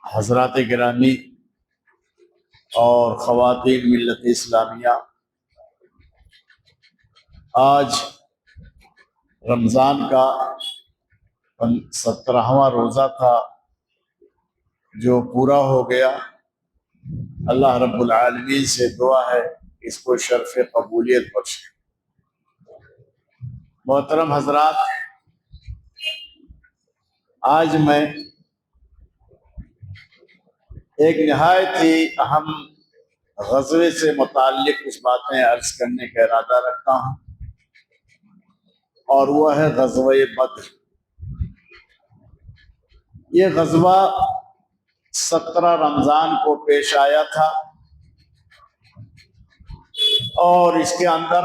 حضرات گرامی اور خواتین ملت اسلامیہ، آج رمضان کا 17واں روزہ تھا جو پورا ہو گیا۔ اللہ رب العالمین سے دعا ہے اس کو شرف قبولیت بخشے۔ محترم حضرات، آج میں ایک نہایت ہی اہم غزوے سے متعلق کچھ باتیں عرض کرنے کا ارادہ رکھتا ہوں، اور وہ ہے غزوہ بدر۔ یہ غزوہ 17 رمضان کو پیش آیا تھا، اور اس کے اندر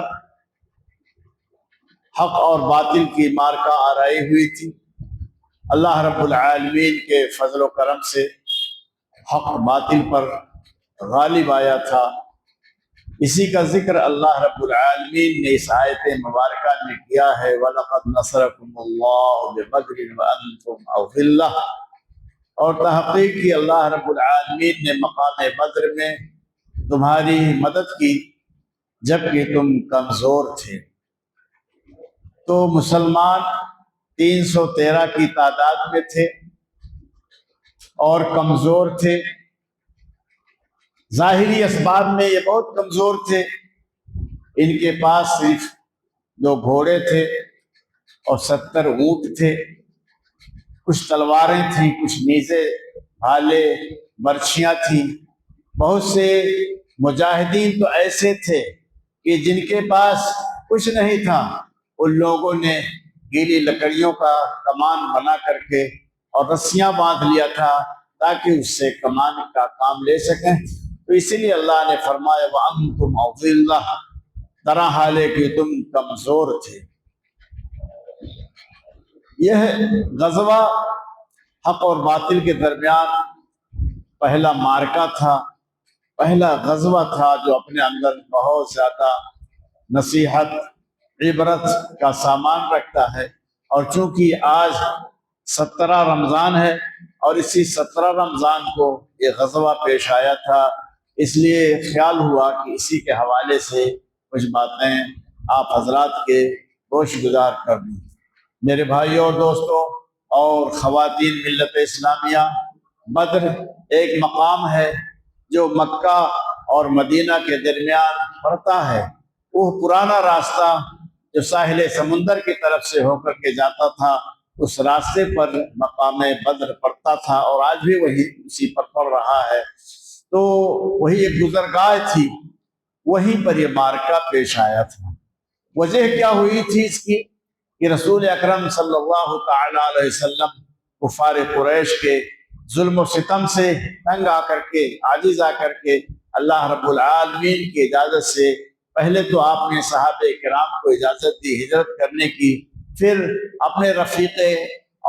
حق اور باطل کی مارکہ آرائی ہوئی تھی۔ اللہ رب العالمین کے فضل و کرم سے حق باطل پر غالب آیا تھا۔ اسی کا ذکر اللہ رب العالمین نے اس آیت مبارکہ میں کیا ہے، وَلَقَدْ نَصَرَكُمُ اللَّهُ بِبَدْرٍ وَأَنْتُمْ أَذِلَّةٌ، اور تحقیق کی اللہ رب العالمین نے مقام بدر میں تمہاری مدد کی جبکہ تم کمزور تھے۔ تو مسلمان 313 کی تعداد میں تھے اور کمزور تھے۔ ظاہری اسباب میں یہ بہت کمزور تھے، ان کے پاس صرف 2 گھوڑے تھے اور 70 اونٹ تھے، کچھ تلواریں تھیں، کچھ نیزے، بھالے، برچھیاں تھیں۔ بہت سے مجاہدین تو ایسے تھے کہ جن کے پاس کچھ نہیں تھا، ان لوگوں نے گیلی لکڑیوں کا کمان بنا کر کے اور رسیاں باندھ لیا تھا تاکہ اس سے کمان کا کام لے سکیں۔ تو اسی لیے اللہ نے فرمایا وَأَنْتُمْ أَذِلَّةٌ، طرح حال ہے کہ تم کمزور تھے۔ یہ غزوہ حق اور باطل کے درمیان پہلا معرکہ تھا، پہلا غزوہ تھا جو اپنے اندر بہت زیادہ نصیحت، عبرت کا سامان رکھتا ہے۔ اور چونکہ آج 17 رمضان ہے اور اسی 17 رمضان کو یہ غزوہ پیش آیا تھا، اس لیے خیال ہوا کہ اسی کے حوالے سے کچھ باتیں آپ حضرات کے گوش گزار کر دوں۔ میرے بھائیوں اور دوستوں اور خواتین ملت اسلامیہ، بدر ایک مقام ہے جو مکہ اور مدینہ کے درمیان پڑتا ہے۔ وہ پرانا راستہ جو ساحل سمندر کی طرف سے ہو کر کے جاتا تھا، اس راستے پر مقام بدر پڑتا تھا، اور آج بھی وہی اسی پر پڑ رہا ہے۔ تو وہی ایک گزرگاہ تھی، وہیں پر یہ معرکہ پیش آیا تھا۔ وجہ کیا ہوئی تھی اس کی کہ رسول اکرم صلی اللہ تعالی علیہ وسلم کفار قریش کے ظلم و ستم سے تنگ آ کر کے، عاجز آ کر کے، اللہ رب العالمین کی اجازت سے پہلے تو آپ نے صحابہ کرام کو اجازت دی ہجرت کرنے کی، پھر اپنے رفیق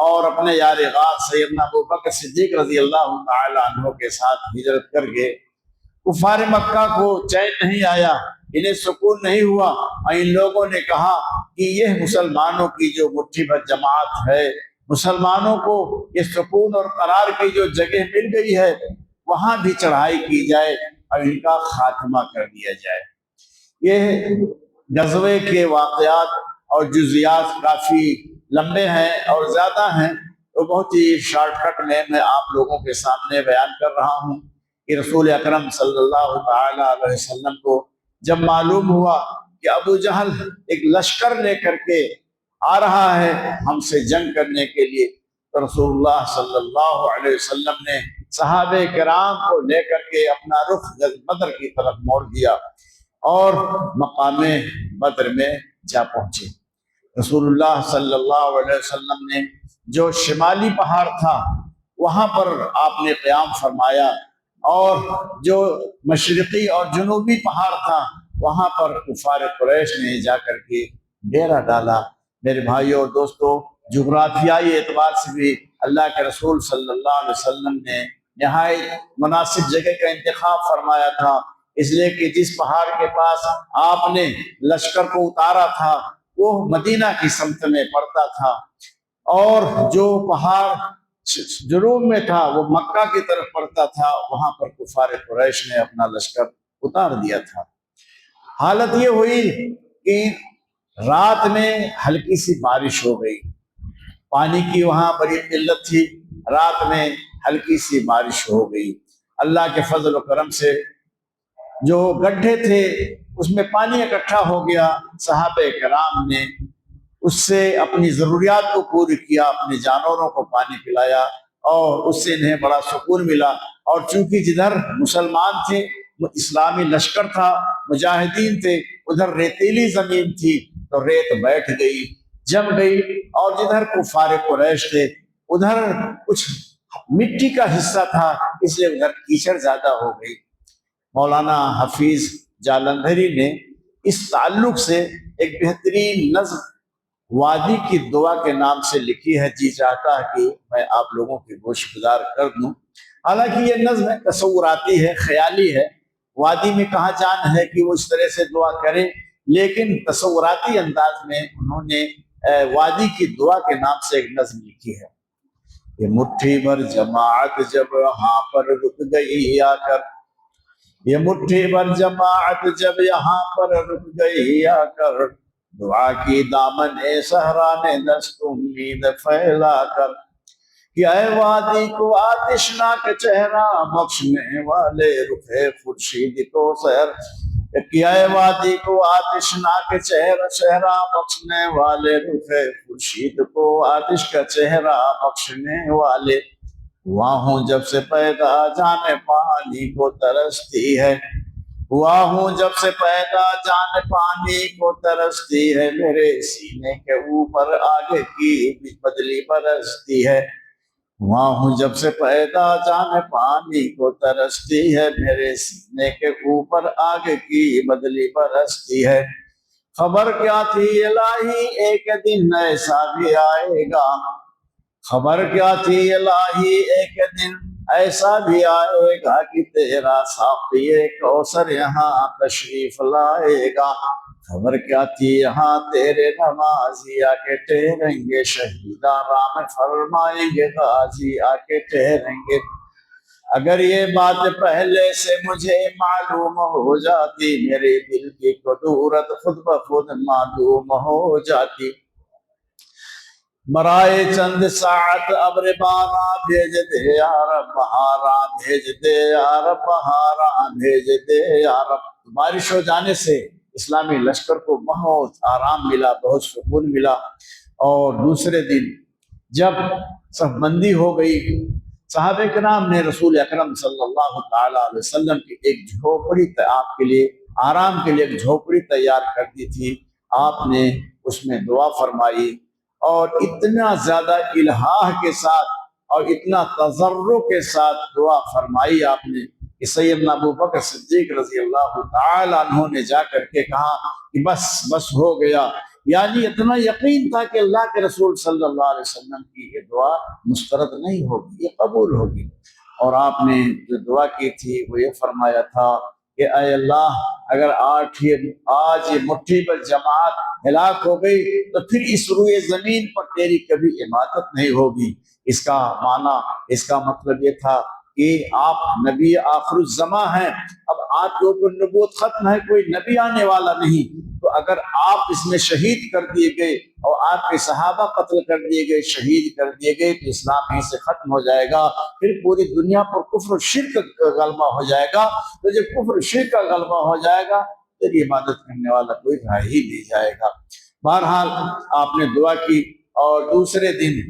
اور اپنے یار غار سیدنا ابوبکر صدیق رضی اللہ تعالی عنہ کے ساتھ ہجرت کر گئے۔ کفار مکہ کو چین نہیں آیا، انہیں سکون نہیں ہوا، اور ان لوگوں نے کہا کہ یہ مسلمانوں کی جو مٹھی بھر جماعت ہے، مسلمانوں کو یہ سکون اور قرار کی جو جگہ مل گئی ہے، وہاں بھی چڑھائی کی جائے اور ان کا خاتمہ کر دیا جائے۔ یہ غزوے کے واقعات اور جزیات کافی لمبے ہیں اور زیادہ ہیں، تو بہت ہی شارٹ کٹ میں آپ لوگوں کے سامنے بیان کر رہا ہوں کہ رسول اکرم صلی اللہ تعالی علیہ وسلم کو جب معلوم ہوا کہ ابو جہل ایک لشکر لے کر کے آ رہا ہے ہم سے جنگ کرنے کے لیے، تو رسول اللہ صلی اللہ علیہ وسلم نے صحابہ کرام کو لے کر کے اپنا رخ بدر کی طرف موڑ دیا اور مقام بدر میں جا پہنچے۔ رسول اللہ صلی اللہ علیہ وسلم نے جو شمالی پہاڑ تھا وہاں پر آپ نے قیام فرمایا، اور جو مشرقی اور جنوبی پہاڑ تھا وہاں پر کفار قریش نے جا کر کے ڈیرا ڈالا۔ میرے بھائیوں اور دوستوں، جغرافیائی اعتبار سے بھی اللہ کے رسول صلی اللہ علیہ وسلم نے نہایت مناسب جگہ کا انتخاب فرمایا تھا، اس لیے کہ جس پہاڑ کے پاس آپ نے لشکر کو اتارا تھا وہ مدینہ کی سمت میں پڑتا تھا، اور جو پہاڑ جنوب میں تھا، وہ مکہ کی طرف پڑتا تھا، وہاں پر کفار قریش نے اپنا لشکر اتار دیا تھا۔ حالت یہ ہوئی کہ رات میں ہلکی سی بارش ہو گئی، پانی کی وہاں بڑی قلت تھی، رات میں ہلکی سی بارش ہو گئی۔ اللہ کے فضل و کرم سے جو گڈھے تھے اس میں پانی اکٹھا ہو گیا، صحابہ کرام نے اس سے اپنی ضروریات کو پوری کیا، اپنے جانوروں کو پانی پلایا، اور اس سے انہیں بڑا سکون ملا۔ اور چونکہ جدھر مسلمان تھے، وہ اسلامی لشکر تھا، مجاہدین تھے، ادھر ریتیلی زمین تھی تو ریت بیٹھ گئی، جم گئی، اور جدھر کفار قریش تھے ادھر کچھ مٹی کا حصہ تھا، اس لیے ادھر کیچڑ زیادہ ہو گئی۔ مولانا حفیظ جالندھری نے اس تعلق سے ایک بہترین نظم وادی کی دعا کے نام سے لکھی ہے، جی چاہتا ہے کہ میں آپ لوگوں کی گوش گزار کر دوں۔ حالانکہ یہ نظم تصوراتی ہے، خیالی ہے، وادی میں کہاں جان ہے کہ وہ اس طرح سے دعا کرے، لیکن تصوراتی انداز میں انہوں نے وادی کی دعا کے نام سے ایک نظم لکھی ہے۔ یہ مٹھی بھر جماعت جب یہاں پر رک گئی آ کر، یہ مٹھی بھر جماعت جب یہاں پر رک گئی آ کر، دعا کی دامن صحرا نے دست امید پھیلا کر، کہ اے وادی کو آتشناک چہرہ بخشنے والے رخ خورشید کو سحر، کہ اے وادی کو آتشناک چہرہ بخشنے والے رخ خورشید کو آتش کا چہرہ بخشنے والے، ہوا ہوں جب سے پیدا جان پانی کو ترستی ہے، ہوا ہوں جب سے پیدا جان پانی کو ترستی ہے، میرے سینے کے اوپر آگ کی بدلی برستی ہے، ہوا ہوں جب سے پیدا جان پانی کو ترستی ہے، میرے سینے کے اوپر آگ کی بدلی برستی ہے، خبر کیا تھی الہی ایک دن ایسا بھی آئے گا، خبر کیا تھی الہی ایک دن ایسا بھی آئے گا، کہ تیرا ساقی کوثر یہاں تشریف لائے گا، خبر کیا تھی یہاں تیرے نمازی آ کے ٹھہریں گے، شہیداں رام فرمائیں گے غازی آ کے ٹھہریں گے، اگر یہ بات پہلے سے مجھے معلوم ہو جاتی، میرے دل کی قدورت خود بخود معلوم ہو جاتی، برائے چند ساعت ابر بارہ بھیج دے یا رب، بہارا بھیج دے یا رب، بہارا بھیج دے یا رب۔ بارش ہو جانے سے اسلامی لشکر کو بہت آرام ملا، بہت سکون ملا، اور دوسرے دن جب صف بندی ہو گئی، صحابہ کرام نے رسول اکرم صلی اللہ تعالی علیہ وسلم کی ایک جھوپڑی آپ کے لیے آرام کے لیے ایک جھوپڑی تیار کر دی تھی، آپ نے اس میں دعا فرمائی، اور اتنا زیادہ الہا کے ساتھ اور اتنا تضرع کے ساتھ دعا فرمائی آپ نے کہ سیدنا ابو بکر صدیق رضی اللہ تعالی عنہ نے جا کر کے کہا کہ بس بس ہو گیا، یعنی اتنا یقین تھا کہ اللہ کے رسول صلی اللہ علیہ وسلم کی یہ دعا مسترد نہیں ہوگی، یہ قبول ہوگی، اور آپ نے جو دعا کی تھی وہ یہ فرمایا تھا کہ اے اللہ، اگر آج یہ مٹھی پر جماعت ہلاک ہو گئی تو پھر اس روئے زمین پر تیری کبھی عبادت نہیں ہوگی۔ اس کا معنی، اس کا مطلب یہ تھا کہ آپ نبی آخر الزماں ہیں، اب آپ کے اوپر نبوت ختم ہے، کوئی نبی آنے والا نہیں، تو اگر آپ اس میں شہید کر دیے گئے اور آپ کے صحابہ قتل کر دیے گئے، شہید کر دیے گئے، تو اسلام یہیں سے ختم ہو جائے گا، پھر پوری دنیا پر کفر و شرک کا غلبہ ہو جائے گا، تو جب کفر و شرک کا غلبہ ہو جائے گا پھر عبادت کرنے والا کوئی رہ ہی نہیں جائے گا۔ بہرحال آپ نے دعا کی، اور دوسرے دن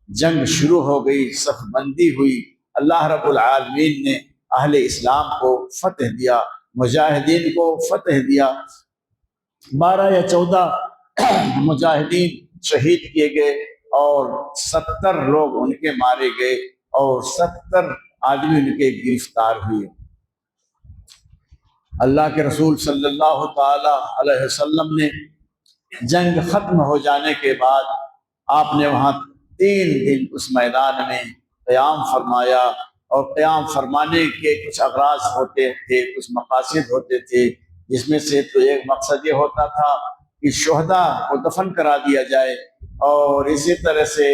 جنگ شروع ہو گئی، صف بندی ہوئی، اللہ رب العالمین نے اہل اسلام کو فتح دیا، مجاہدین کو فتح دیا، 12 یا 14 مجاہدین شہید کیے گئے، اور 70 لوگ ان کے مارے گئے، اور 70 آدمی ان کے گرفتار ہوئے۔ اللہ کے رسول صلی اللہ تعالی علیہ وسلم نے جنگ ختم ہو جانے کے بعد آپ نے وہاں 3 دن اس میدان میں قیام فرمایا، اور قیام فرمانے کے کچھ اغراض ہوتے تھے، کچھ مقاصد ہوتے تھے، جس میں سے تو ایک مقصد یہ ہوتا تھا کہ شہداء کو دفن کرا دیا جائے، اور اسی طرح سے